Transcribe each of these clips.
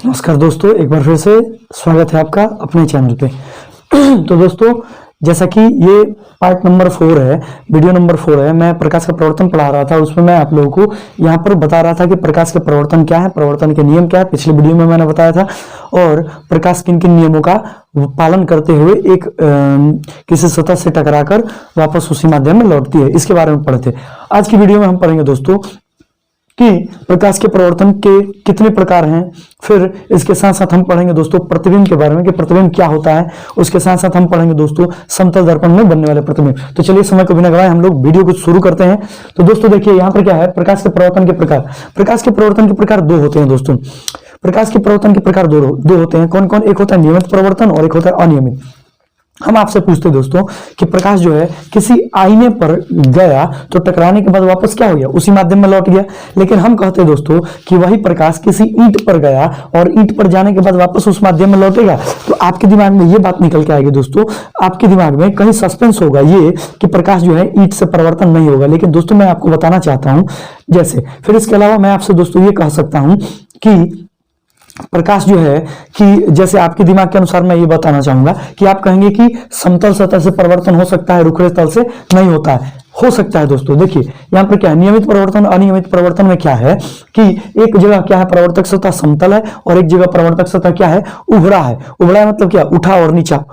नमस्कार दोस्तों, एक बार फिर से स्वागत है आपका अपने चैनल पे। तो दोस्तों, जैसा कि ये पार्ट नंबर 4 है, वीडियो नंबर 4 है। मैं प्रकाश का प्रवर्तन पढ़ा रहा था, उसमें मैं आप लोगों को यहाँ पर बता रहा था कि प्रकाश के प्रवर्तन क्या है, प्रवर्तन के नियम क्या है। पिछले वीडियो में मैंने बताया था, और प्रकाश किन किन नियमों का पालन करते हुए एक किसी सतह से टकराकर वापस उसी माध्यम में लौटती है, इसके बारे में पढ़े थे। आज की वीडियो में हम पढ़ेंगे दोस्तों कि प्रकाश के प्रवर्तन के कितने प्रकार हैं। फिर इसके साथ साथ हम पढ़ेंगे दोस्तों प्रतिबिंब के बारे में कि प्रतिबिंब क्या होता है। उसके साथ साथ हम पढ़ेंगे दोस्तों समतल दर्पण में बनने वाले प्रतिबिंब। तो चलिए समय को बिना गवाए हम लोग वीडियो को शुरू करते हैं। तो दोस्तों देखिए, यहाँ पर क्या है, प्रकाश के प्रवर्तन के प्रकार। प्रकाश के प्रवर्तन के प्रकार दो होते हैं दोस्तों। प्रकाश के प्रवर्तन के प्रकार दो होते हैं। कौन कौन? एक होता है नियमित प्रवर्तन और एक होता है अनियमित। हम आपसे पूछते हैं दोस्तों कि प्रकाश जो है किसी आईने पर गया तो टकराने के बाद वापस क्या हो गया, उसी माध्यम में लौट गया। लेकिन हम कहते हैं दोस्तों कि वही प्रकाश किसी ईंट पर गया और ईंट पर जाने के बाद वापस उस माध्यम में लौटेगा। तो आपके दिमाग में ये बात निकल के आएगी दोस्तों, आपके दिमाग में कहीं सस्पेंस होगा ये कि प्रकाश जो है ईंट से परिवर्तन नहीं होगा। लेकिन दोस्तों मैं आपको बताना चाहता हूं जैसे, फिर इसके अलावा मैं आपसे दोस्तों ये कह सकता हूं कि प्रकाश जो है कि जैसे आपके दिमाग के अनुसार मैं ये बताना चाहूंगा कि आप कहेंगे कि समतल सतह से परिवर्तन हो सकता है, रुखे तल से नहीं होता है। हो सकता है दोस्तों। देखिए यहाँ पर क्या है, नियमित परिवर्तन अनियमित परिवर्तन में क्या है कि एक जगह क्या है, प्रवर्तक सतह समतल है और एक जगह प्रवर्तक सतह क्या है, उभड़ा है। उभड़ा मतलब क्या, उठा और नीचा।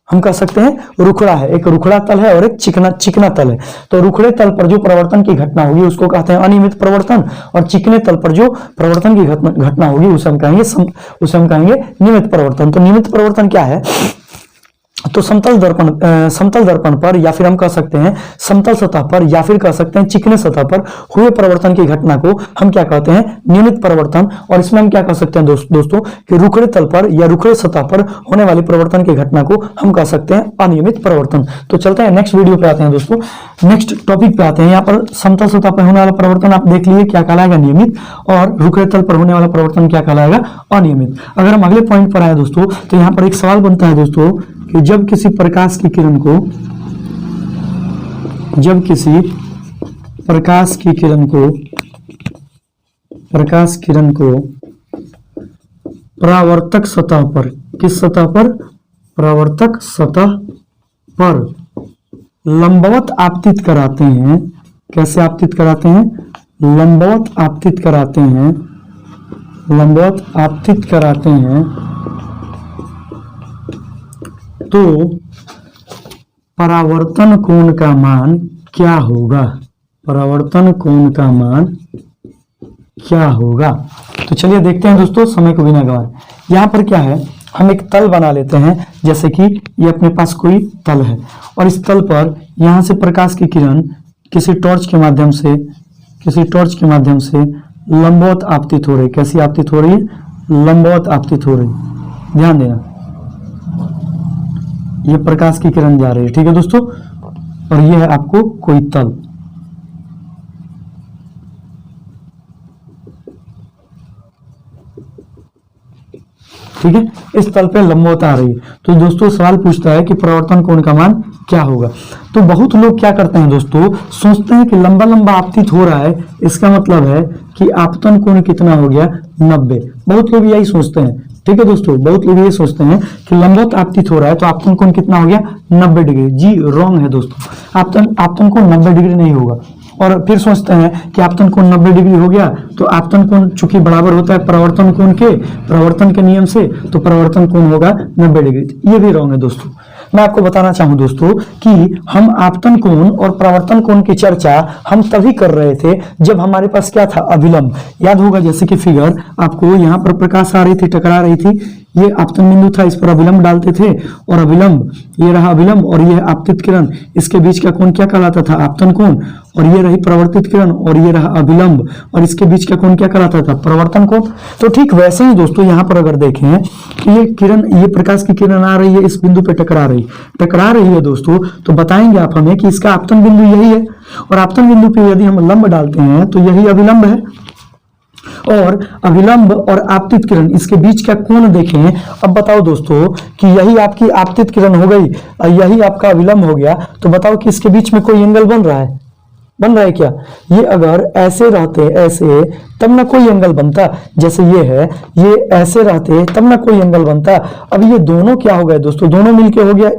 हम कह सकते हैं रुखड़ा है, एक रुखड़ा तल है और एक चिकना तल है। तो रुखड़े तल पर जो प्रवर्तन की घटना होगी उसको कहते हैं अनियमित प्रवर्तन, और चिकने तल पर जो प्रवर्तन की घटना होगी उसे हम कहेंगे नियमित प्रवर्तन। तो नियमित प्रवर्तन क्या है, तो समतल दर्पण पर, या फिर हम कह सकते हैं समतल सतह पर, या फिर कह सकते हैं चिकने सतह पर हुए परिवर्तन की घटना को हम क्या कहते हैं, नियमित परिवर्तन। और इसमें हम क्या कह सकते हैं दोस्तों कि रुखड़े तल पर या रुखड़े सतह पर होने वाली परिवर्तन की घटना को हम कह सकते हैं अनियमित परिवर्तन। तो चलते हैं नेक्स्ट वीडियो पे आते हैं दोस्तों, नेक्स्ट टॉपिक पे आते हैं। यहाँ पर समतल सतह पर होने वाला परिवर्तन आप देख लीजिए क्या कहलाएगा, नियमित, और रुखड़े तल पर होने वाला परिवर्तन क्या कहलाएगा, अनियमित। अगर हम अगले पॉइंट पर आए दोस्तों, तो यहाँ पर एक सवाल बनता है दोस्तों कि जब किसी प्रकाश की किरण को परावर्तक सतह पर, किस सतह पर, परावर्तक सतह पर लंबवत आपतित कराते हैं। कैसे आपतित कराते हैं, लंबवत आपतित कराते हैं, लंबवत आपतित कराते हैं, तो परावर्तन कोण का मान क्या होगा, परावर्तन कोण का मान क्या होगा। तो चलिए देखते हैं दोस्तों, समय को बिना गवाए। यहाँ पर क्या है, हम एक तल बना लेते हैं। जैसे कि ये अपने पास कोई तल है और इस तल पर यहाँ से प्रकाश की किरण किसी टॉर्च के माध्यम से लंबवत आपतित हो रही। कैसी आपतित हो रही है, लंबवत आपतित हो रही। ध्यान देना, ये प्रकाश की किरण जा रही है, ठीक है दोस्तों, और ये है आपको कोई तल। ठीक है, इस तल पे लंबवत आ रही है। तो दोस्तों सवाल पूछता है कि परावर्तन कोण का मान क्या होगा। तो बहुत लोग क्या करते हैं दोस्तों, सोचते हैं कि लंबा लंबा आपतित हो रहा है, इसका मतलब है कि आपतन कोण कितना हो गया, 90। बहुत लोग यही सोचते हैं, ठीक है दोस्तों, बहुत लोग ये सोचते हैं कि लंबवत आपतित हो रहा है तो आपतन कोण कितना हो गया, 90 डिग्री। जी रॉन्ग है दोस्तों, आपतन कोण 90 डिग्री नहीं होगा। और फिर सोचते हैं कि आपतन कोण 90 डिग्री हो गया तो आपतन कोण चूंकि बराबर होता है प्रवर्तन कोण के, प्रवर्तन के नियम से, तो प्रवर्तन कोण होगा 90 डिग्री। ये भी रॉन्ग है दोस्तों। मैं आपको बताना चाहूं दोस्तों कि हम आपतन कोण और प्रवर्तन कोण की चर्चा हम तभी कर रहे थे जब हमारे पास क्या था, अभिलंब। याद होगा, जैसे कि फिगर आपको यहाँ पर प्रकाश आ रही थी, टकरा रही थी, ये आपतन बिंदु था, इस पर अभिलंब डालते थे, और अभिलंब, ये रहा अभिलंब और ये आपतित किरण, इसके बीच का कोण क्या कहलाता था, आपतन कोण, और ये रही परावर्तित किरण और ये रहा अभिलंब, और इसके बीच का कोण क्या कहलाता था, प्रवर्तन कोण। तो ठीक वैसे ही दोस्तों यहाँ पर अगर देखें कि ये किरण, ये प्रकाश की किरण आ रही है, इस बिंदु पे टकरा रही है दोस्तों, तो बताएंगे आप हमें कि इसका आपतन बिंदु यही है, और आपतन बिंदु पे यदि हम लंब डालते हैं तो यही अभिलंब है, और अभिलंब और आपतित किरण इसके बीच का कोण देखें। अब बताओ दोस्तों कि यही आपकी आपतित किरण हो गई और यही आपका अभिलंब हो गया, तो बताओ कि इसके बीच में कोई एंगल बन रहा है, बन रहा है क्या? ये अगर ऐसे रहते ऐसे तब ना कोई एंगल बनता, जैसे ये है, ये ऐसे रहते तब ना कोई एंगल बनता। अब ये दोनों क्या हो गए दोस्तों? दोनों मिलके हो गया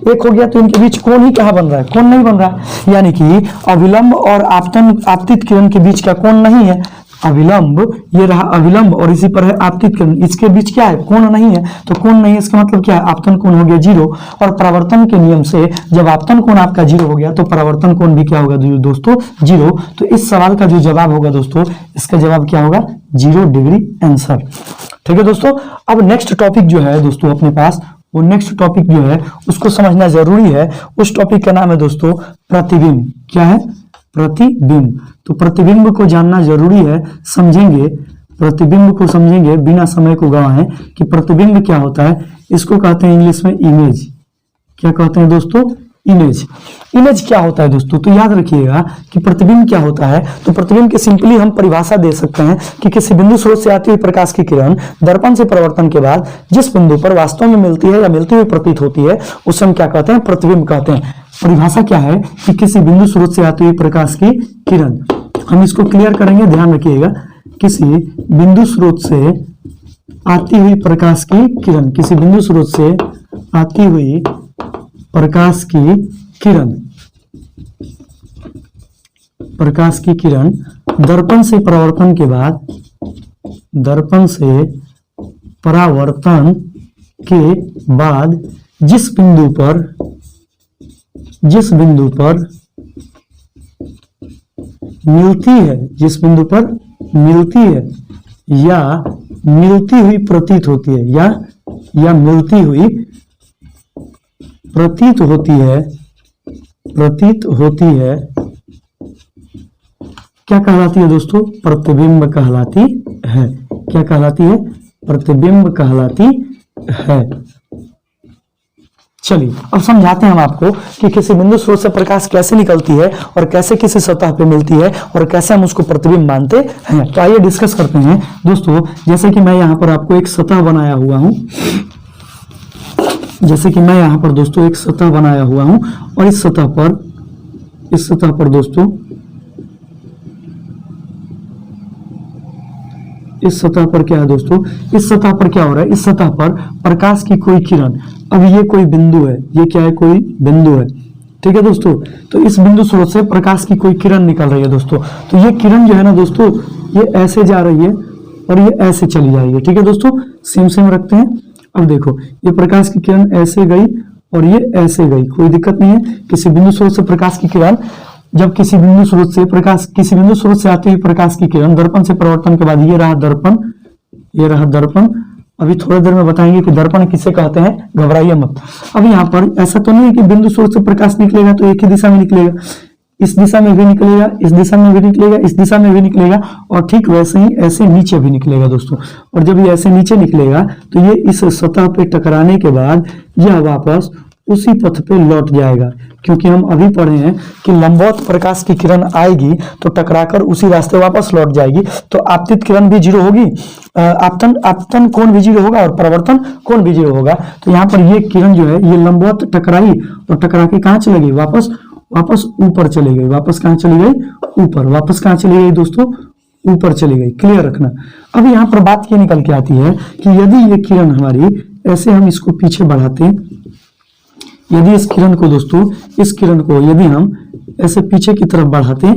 एक हो गया, तो इनके बीच कोण ही कहाँ बन रहा है? कोण नहीं बन रहा है, यानी कि अविलंब और आपतित किरण के बीच का कोण नहीं है। अविलंब, ये रहा अविलंब और इसी पर है आपतित किरण, इसके बीच क्या है? कोण नहीं है। तो कोण नहीं है इसका मतलब क्या है? आपतन कोण हो गया 0, और परावर्तन के नियम से जब आपतन कोण आपका 0 हो गया तो परावर्तन कोण भी क्या होगा दोस्तों? 0। तो इस सवाल का जो जवाब होगा दोस्तों, इसका जवाब क्या होगा? 0 डिग्री आंसर। ठीक है दोस्तों। अब नेक्स्ट टॉपिक जो है दोस्तों अपने पास, वो नेक्स्ट टॉपिक जो है उसको समझना जरूरी है। उस टॉपिक का नाम है दोस्तों प्रतिबिंब। क्या है? प्रतिबिंब। तो प्रतिबिंब को जानना जरूरी है, समझेंगे, प्रतिबिंब को समझेंगे बिना समय को गंवाए कि प्रतिबिंब क्या होता है। इसको कहते हैं इंग्लिश में इमेज। क्या कहते हैं दोस्तों? इमेज। इमेज क्या होता है दोस्तों? तो याद रखिएगा कि प्रतिबिंब क्या होता है। तो प्रतिबिंब की सिंपली हम परिभाषा दे सकते हैं कि किसी बिंदु स्रोत से आती हुई प्रकाश की किरण दर्पण से परावर्तन के बाद जिस बिंदु पर वास्तव में मिलती है या मिलती हुई प्रतीत होती है उसे हम क्या कहते हैं? प्रतिबिंब कहते हैं। परिभाषा क्या है कि किसी बिंदु स्रोत से आती हुई प्रकाश की किरण, हम इसको क्लियर करेंगे, ध्यान रखिएगा। किसी बिंदु स्रोत से आती हुई प्रकाश की किरण, किसी बिंदु स्रोत से आती हुई प्रकाश की किरण, प्रकाश की किरण दर्पण से परावर्तन के बाद, दर्पण से परावर्तन के बाद जिस बिंदु पर मिलती है, जिस बिंदु पर मिलती है या मिलती हुई प्रतीत होती है, या मिलती हुई प्रतीत होती है, क्या कहलाती है दोस्तों? प्रतिबिंब कहलाती है। क्या कहलाती है? प्रतिबिंब कहलाती है। चलिए अब समझाते हैं हम आपको कि किसी बिंदु स्रोत से प्रकाश कैसे निकलती है और कैसे किसी सतह पे मिलती है और कैसे हम उसको प्रतिबिंब मानते हैं। तो आइए डिस्कस करते हैं दोस्तों। जैसे कि मैं यहाँ पर आपको एक सतह बनाया हुआ हूं, जैसे कि मैं यहाँ पर दोस्तों एक सतह बनाया हुआ हूं और इस सतह पर दोस्तों, इस सतह पर क्या है दोस्तों? इस सतह पर क्या हो रहा है? इस सतह पर प्रकाश की कोई किरण, अब ये कोई बिंदु है, ये क्या है? कोई बिंदु है। ठीक है दोस्तों। तो इस बिंदु स्रोत से प्रकाश की कोई किरण निकल रही है दोस्तों। तो ये किरण जो है ना दोस्तों, ये ऐसे जा रही है और ये ऐसे चली जा रही है। ठीक है दोस्तों, सेम रखते हैं। अब देखो, ये प्रकाश की किरण ऐसे गई और ये ऐसे गई, कोई दिक्कत नहीं है। किसी बिंदु स्रोत से प्रकाश की किरण, जब किसी बिंदु स्रोत से आती हुई प्रकाश की किरण दर्पण से परावर्तन के बाद, ये रहा दर्पण, ये रहा दर्पण। अभी थोड़ी देर में बताएंगे कि दर्पण किसे कहते हैं, घबराइए मत। अब यहाँ पर ऐसा तो नहीं है कि बिंदु स्रोत से प्रकाश निकलेगा तो एक ही दिशा में निकलेगा, इस दिशा में भी निकलेगा, इस दिशा में भी निकलेगा, इस दिशा में भी निकलेगा, और ठीक वैसे ही ऐसे नीचे भी निकलेगा दोस्तों। और जब ये ऐसे नीचे निकलेगा तो ये इस सतह पे टकराने के बाद यह वापस उसी पथ पे लौट जाएगा, क्योंकि हम अभी पढ़े हैं कि लंबवत प्रकाश की किरण आएगी तो टकराकर उसी रास्ते वापस लौट जाएगी। तो आपतित किरण भी 0 होगी, आपतन कोण भी 0 होगा और परावर्तन कोण भी 0 होगा। तो यहाँ पर ये किरण जो है ये लंबवत टकराई और टकरा के कहाँ चली गई? वापस ऊपर चली गई। वापस कहाँ चली गई? ऊपर। वापस कहाँ चली गई दोस्तों? ऊपर चली गई। क्लियर रखना। अब यहाँ पर बात ये निकल के आती है कि यदि ये किरण हमारी ऐसे हम इसको पीछे बढ़ाते, यदि इस किरण को दोस्तों, इस किरण को यदि हम ऐसे पीछे की तरफ बढ़ाते,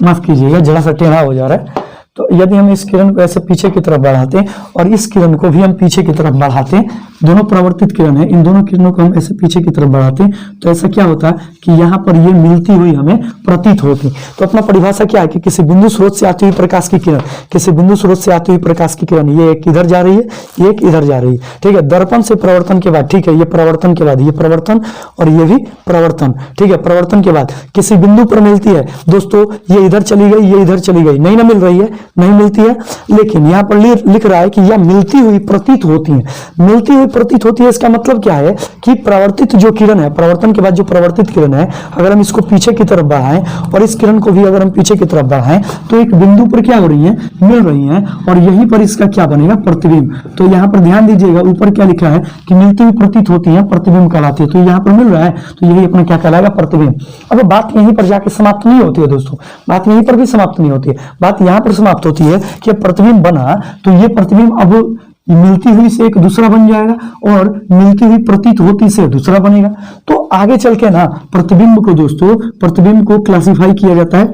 माफ कीजिएगा जरा सा टेढ़ा हो जा रहा है, तो यदि हम इस किरण को ऐसे पीछे की तरफ बढ़ाते और इस किरण को भी हम पीछे की तरफ बढ़ाते, दोनों परावर्तित किरण है, इन दोनों किरणों को हम ऐसे पीछे की तरफ बढ़ाते, तो ऐसा क्या होता है कि यहाँ पर ये मिलती हुई हमें प्रतीत होती। तो अपना परिभाषा क्या है कि किसी बिंदु स्रोत से आती हुई प्रकाश की किरण, किसी बिंदु स्रोत से आती हुई प्रकाश की किरण, ये एक इधर जा रही है, ये एक इधर जा रही है। ठीक है, दर्पण से परावर्तन के बाद, ठीक है, ये परावर्तन के बाद, ये परावर्तन और ये भी परावर्तन। ठीक है, परावर्तन के बाद किसी बिंदु पर मिलती है दोस्तों, ये इधर चली गई, ये इधर चली गई, नहीं ना मिल रही है, नहीं मिलती है, लेकिन यहाँ पर लिख रहा है कि यह मिलती हुई प्रतीत होती है। मिलती हुई हुई प्रतीत होती है, इसका मतलब क्या है कि परावर्तित जो किरण है, परावर्तन के बाद जो परावर्तित किरण है, अगर हम इसको पीछे की तरफ बढ़ाएं और इस किरण को भी अगर हम पीछे की तरफ बढ़ाएं तो एक बिंदु पर क्या हो रही है, मिल रही है, और यहीं पर इसका क्या बनेगा, प्रतिबिंब। तो यहाँ पर ध्यान दीजिएगा, ऊपर क्या लिखा है कि मिलती हुई प्रतीत होती है, प्रतिबिंब कहलाती है। तो यहाँ पर मिल रहा है तो यही अपना क्या कहलाएगा, प्रतिबिंब। अब बात यहीं पर जाके समाप्त नहीं होती है दोस्तों, बात यहीं पर भी समाप्त नहीं होती है, बात यहाँ पर समाप्त होती है कि प्रतिबिंब बना तो ये प्रतिबिंब अब मिलती हुई से एक दूसरा बन जाएगा और मिलती हुई प्रतीत होती से दूसरा बनेगा। तो आगे चल के ना प्रतिबिंब को दोस्तों, प्रतिबिंब को क्लासिफाई किया जाता है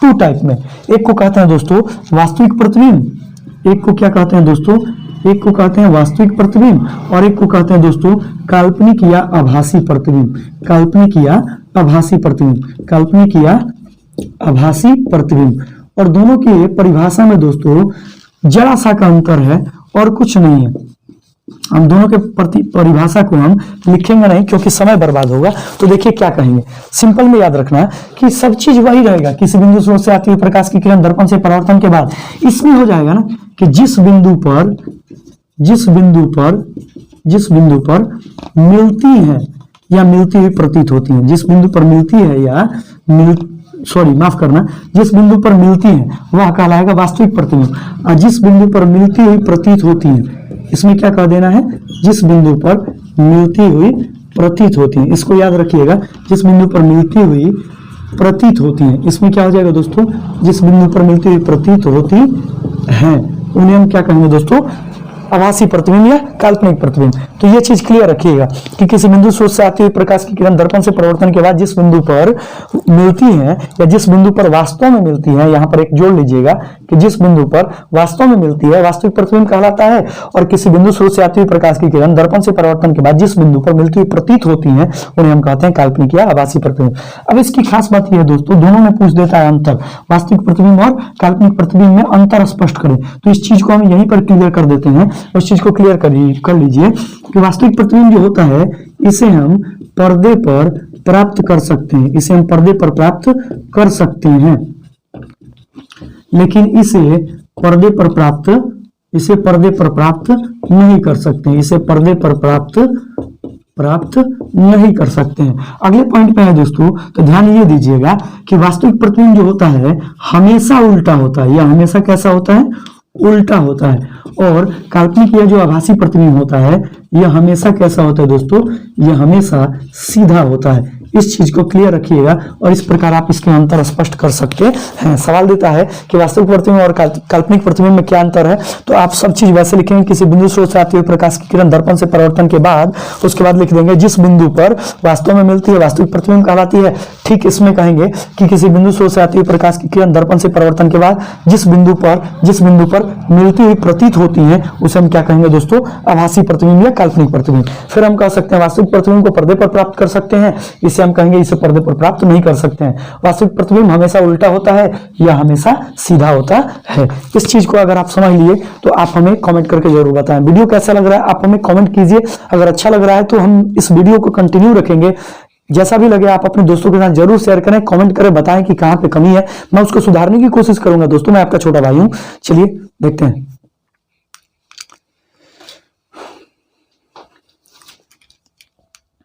टू टाइप में। एक को कहते हैं दोस्तों वास्तविक प्रतिबिंब, एक को क्या कहते हैं दोस्तों, एक को कहते हैं वास्तविक प्रतिबिंब, और एक को कहते हैं दोस्तों काल्पनिक या आभासी प्रतिबिंब। काल्पनिक या आभासी प्रतिबिंब, काल्पनिक या आभासी प्रतिबिंब। और दोनों की परिभाषा में दोस्तों जरा सा का अंतर है और कुछ नहीं है। हम दोनों के परिभाषा को हम लिखेंगे नहीं क्योंकि समय बर्बाद होगा। तो देखिए क्या कहेंगे, सिंपल में याद रखना कि सब चीज वही रहेगा। किसी बिंदु स्रोत से आती हुई प्रकाश की किरण दर्पण से परावर्तन के बाद इसमें हो जाएगा ना कि जिस बिंदु पर मिलती है या मिलती हुई प्रतीत होती है, जिस बिंदु पर मिलती है या माफ करना, जिस बिंदु पर मिलती है वह कहलाएगा वास्तविक प्रतिबिंब। और जिस बिंदु पर मिलती हुई प्रतीत होती है, इसमें क्या कह देना है, जिस बिंदु पर मिलती हुई प्रतीत होती है, इसको याद रखिएगा, जिस बिंदु पर मिलती हुई प्रतीत होती है, इसमें क्या हो जाएगा दोस्तों, जिस बिंदु पर मिलती हुई प्रतीत होती है उन्हें हम क्या कहेंगे दोस्तों, आभासी प्रतिबिंब या काल्पनिक प्रतिबिंब। तो ये चीज क्लियर रखिएगा कि किसी बिंदु स्रोत से आती हुई प्रकाश की किरण दर्पण से परावर्तन के बाद जिस बिंदु पर मिलती है या जिस बिंदु पर वास्तव में मिलती है, यहाँ पर एक जोड़ लीजिएगा कि जिस बिंदु पर वास्तव में मिलती है वास्तविक प्रतिबिंब कहलाता है, और किसी बिंदु स्रोत से आती हुई प्रकाश की किरण दर्पण से परावर्तन के बाद जिस बिंदु पर मिलती हुई प्रतीत होती है उन्हें हम कहते हैं काल्पनिक या आभासी प्रतिबिंब। अब इसकी खास बात यह है दोस्तों, दोनों में पूछ देता है अंतर, वास्तविक प्रतिबिंब और काल्पनिक प्रतिबिंब में अंतर स्पष्ट करें। तो इस चीज को हम यहीं पर क्लियर कर देते हैं, उस चीज को क्लियर कर लीजिए कि वास्तविक प्रतिबिंब जो होता है इसे हम पर्दे पर प्राप्त कर सकते हैं, इसे हम पर्दे पर प्राप्त कर सकते हैं, लेकिन इसे पर्दे पर प्राप्त नहीं कर सकते हैं, इसे पर्दे पर प्राप्त नहीं कर सकते हैं। अगले पॉइंट पे है दोस्तों, तो ध्यान ये दीजिएगा कि वास्तविक प्रतिबिंब जो होता है हमेशा उल्टा होता है, या हमेशा कैसा होता है, उल्टा होता है। और काल्पनिक या जो आभासी प्रतिबिंब होता है यह हमेशा कैसा होता है दोस्तों, यह हमेशा सीधा होता है। इस चीज को क्लियर रखिएगा और इस प्रकार आप इसके अंतर स्पष्ट कर सकते हैं। सवाल देता है कि वास्तविक प्रतिबिंब और काल्पनिक प्रतिबिंब में क्या अंतर है, तो आप सब चीज वैसे लिखेंगे, किसी बिंदु स्रोत से आती हुई प्रकाश की किरण दर्पण से परावर्तन के बाद, उसके बाद लिख देंगे जिस बिंदु पर वास्तव में मिलती है वास्तविक प्रतिबिंब कहलाती है। ठीक इसमें कहेंगे कि किसी बिंदु स्रोत से आती हुई प्रकाश की किरण दर्पण से परावर्तन के बाद जिस बिंदु पर मिलती हुई प्रतीत होती है उसे हम क्या कहेंगे दोस्तों, आभासी प्रतिबिंब या काल्पनिक प्रतिबिंब। फिर हम कह सकते हैं वास्तविक प्रतिबिंब को पर्दे पर प्राप्त कर सकते हैं, इसे हम कहेंगे इसे पर्दे पर प्राप्त नहीं कर सकते हैं। वास्तविक प्रतिबिंब हमेशा उल्टा होता है या हमेशा सीधा होता है। इस चीज को अगर आप समझ लिए तो आप हमें कमेंट करके जरूर बताएं। वीडियो कैसा लग रहा है आप हमें कमेंट कीजिए, अगर अच्छा लग रहा है तो हम इस वीडियो को कंटिन्यू रखेंगे। जैसा भी लगे आप अपने दोस्तों के साथ जरूर शेयर करें, कमेंट करें, बताएं कि कहां पे कमी है, मैं उसको सुधारने की कोशिश करूंगा। दोस्तों मैं आपका छोटा भाई हूं, चलिए देखते हैं।